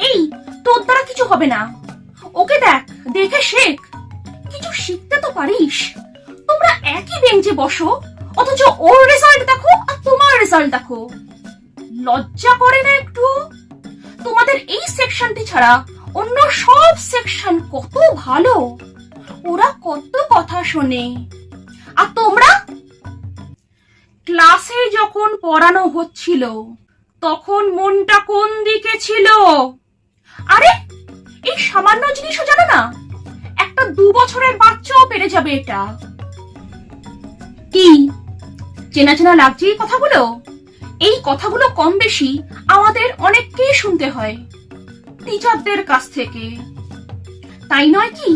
এই, তোর দ্বারা কিছু হবে না। ওকে দেখ, দেখে শেখ, কিছু শিখতে তো পারিস। তোমরা একই বেঞ্চে বসো, অথচ ওর রেজাল্ট দেখো আর তোমার রেজাল্ট দেখো। লজ্জা করে না একটু? তোমাদের এই সেকশনটি ছাড়া অন্য সব সেকশন কত ভালো, ওরা কত কথা শোনে। আর তোমরা? ক্লাসে যখন পড়ানো হচ্ছিল তখন মনটা কোন দিকে ছিল? আরে, এই সামান্য জিনিসও জানো না? একটা 2 বছরের বাচ্চাও পেরে যাবে এটা। কি চেনা চেনা লাগছে এই কথাগুলো? এই কথাগুলো কম বেশি আমাদের অনেককেই শুনতে হয় টিচারদের কাছ থেকে, তাই নয় কি?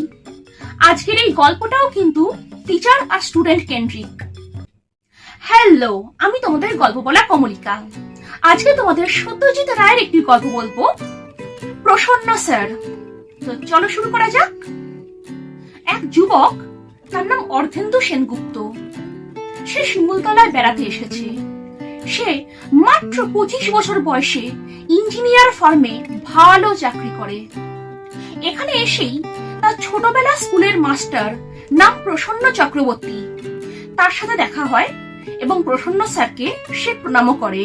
আজকের এই গল্পটাও কিন্তু টিচার আর স্টুডেন্ট কেন্দ্রিক। হ্যালো, আমি তোমাদের গল্প বলা কমলিকা। আজকে তোমাদের সত্যজিৎ রায়ের একটি গল্প বলবো, প্রসন্ন স্যার। তো চলো শুরু করা যাক। এক যুবক, তার নাম অর্ধেন্দু সেনগুপ্ত। সে শিমুলতলায় বেড়াতে এসেছে। সে মাত্র 25 বছর বয়সে ইঞ্জিনিয়ার ফার্মে ভালো চাকরি করে। এখানে এসেই তার ছোটবেলা স্কুলের মাস্টার নাম প্রসন্ন চক্রবর্তী, তার সাথে দেখা হয় এবং প্রসন্ন স্যারকে সে প্রণামও করে।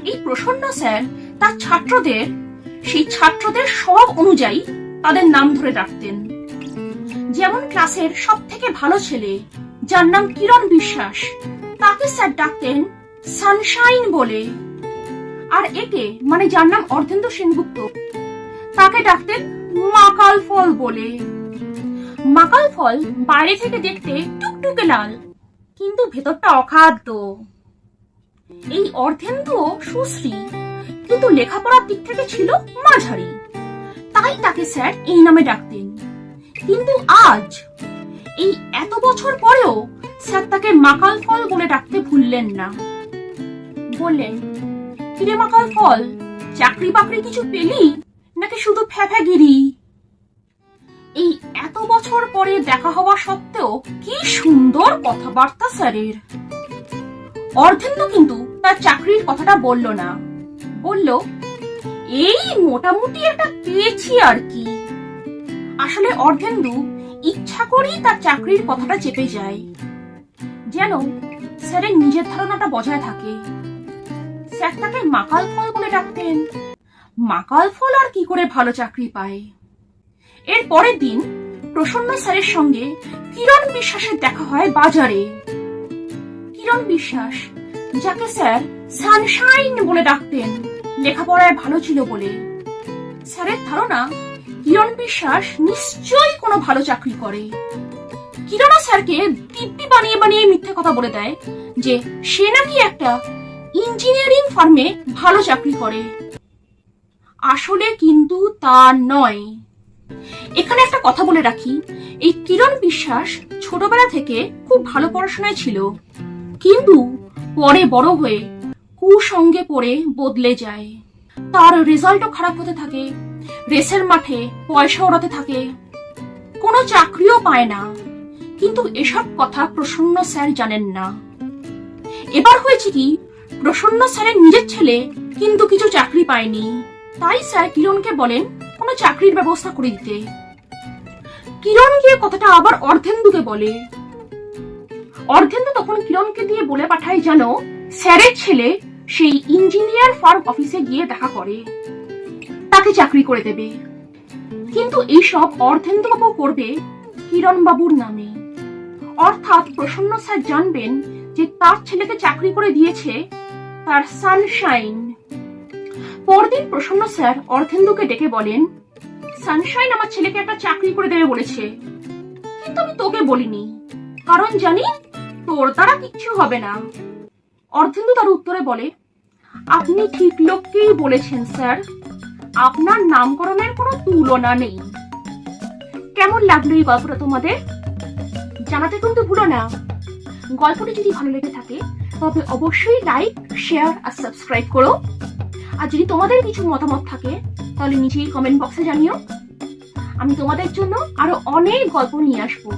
এই প্রসন্ন স্যার তার ছাত্রদের সব অনুযায়ী তাদের নাম ধরে ডাকতেন। যেমন ক্লাসের সব থেকে ভালো ছেলে, যার নাম কিরণ বিশ্বাস, তাকে স্যার ডাকতেন সানশাইন বলে। আর একে মানে যার নাম অর্ধেন্দু সেনগুপ্ত, তাকে ডাকতেন মাকাল ফল বলে। মাকাল ফল বাইরে থেকে দেখতে টুকটুকে লাল, কিন্তু ভেতরটা অখাদ্য। এই অর্ধেন্দু সুশ্রী, কিন্তু লেখাপড়ার দিক থেকে ছিল মাঝারি, তাই তাকে স্যার এই নামে ডাকতেন। কিন্তু আজ এই এত বছর পরেও স্যার তাকে মাকাল ফল বলে ডাকতে ভুললেন না। বললেন, কিরে মাকাল ফল, চাকরি বাকরি কিছু পেলি নাকি শুধু ফ্যাফাগিরি? এই এত বছর পরে দেখা হওয়া সত্ত্বেও কি সুন্দর কথাবার্তা স্যারের। অর্ধেন্দু কিন্তু তার চাকরির কথাটা বলল না, বলল, এই মোটামুটি একটা পেয়েছি আর কি। আসলে অর্ধেন্দু ইচ্ছা করেই তার চাকরির কথাটা চেপে যায়, যেন স্যারের নিজের ধারণাটা বজায় থাকে। স্যার তাকে মাকাল ফল বলে ডাকতেন। মাকাল ফল আর কি করে ভালো চাকরি পায়? এর পরের দিন প্রসন্ন স্যারের সঙ্গে কিরণ বিশ্বাসের দেখা হয় বাজারে। কিরণ বিশ্বাস, যাকে স্যার সানশাইন বলে ডাকতেন, লেখাপড়ায় ভালো ছিল বলে। স্যারের ধারণা কিরণ বিশ্বাস নিশ্চয়ই কোনো ভালো চাকরি করে। কিরণ স্যারকে দিব্যি বানিয়ে বানিয়ে মিথ্যে কথা বলে দেয় যে সে নাকি একটা ইঞ্জিনিয়ারিং ফার্মে ভালো চাকরি করে। আসলে কিন্তু তা নয়। এখানে একটা কথা বলে রাখি, এই কিরণ বিশ্বাস ছোটবেলা থেকে খুব ভালো পড়াশোনায় ছিল, কিন্তু পরে বড় হয়ে কুসঙ্গে পড়ে বদলে যায়। তার রেজাল্টও খারাপ হতে থাকে, রেসের মাঠে পয়সা ওড়াতে থাকে, কোনো চাকরিও পায় না। কিন্তু এসব কথা প্রসন্ন স্যার জানেন না। এবার হয়েছে কি, প্রসন্ন স্যারের নিজের ছেলে কিন্তু কিছু চাকরি পায়নি, তাই স্যার কিরণকে বলেন কোনো চাকরির ব্যবস্থা করে দিতে। কিরণ গিয়ে কথাটা আবার অর্ধেন্দুকে বলে। অর্ধেন্দু তখন কিরণকে দিয়ে বলে পাঠায় যেন স্যারের ছেলে সেই ইঞ্জিনিয়ার ফার্ম অফিসে গিয়ে দেখা করে, তাকে চাকরি করে দেবে। কিন্তু এইসব অর্ধেন্দু বাবু করবে কিরণ বাবুর নামে, অর্থাৎ প্রসন্ন স্যার জানবেন যে তার ছেলেকে চাকরি করে দিয়েছে তার সানশাইন। পরদিন প্রসন্ন স্যার অর্ধেন্দুকে ডেকে বলেন, সানশাইন আমার ছেলেকে একটা চাকরি করে দেবে বলেছে, কিন্তু আমি তোকে বলিনি, কারণ জানি তোর দ্বারা কিচ্ছু হবে না। অর্ধেন্দু তার উত্তরে বলে, আপনি ঠিক লোককেই বলেছেন স্যার, আপনার নামকরণের কোনো তুলনা নেই। কেমন লাগলো এই গল্পটা তোমাদের? জানাতে কিন্তু ভুলো না। গল্পটি যদি ভালো লেগে থাকে তবে অবশ্যই লাইক, শেয়ার আর সাবস্ক্রাইব করো। আর যদি তোমাদের কিছু মতামত থাকে তাহলে নিচেই কমেন্ট বক্সে জানিও। আমি তোমাদের জন্য আরো অনেক গল্প নিয়ে আসবো।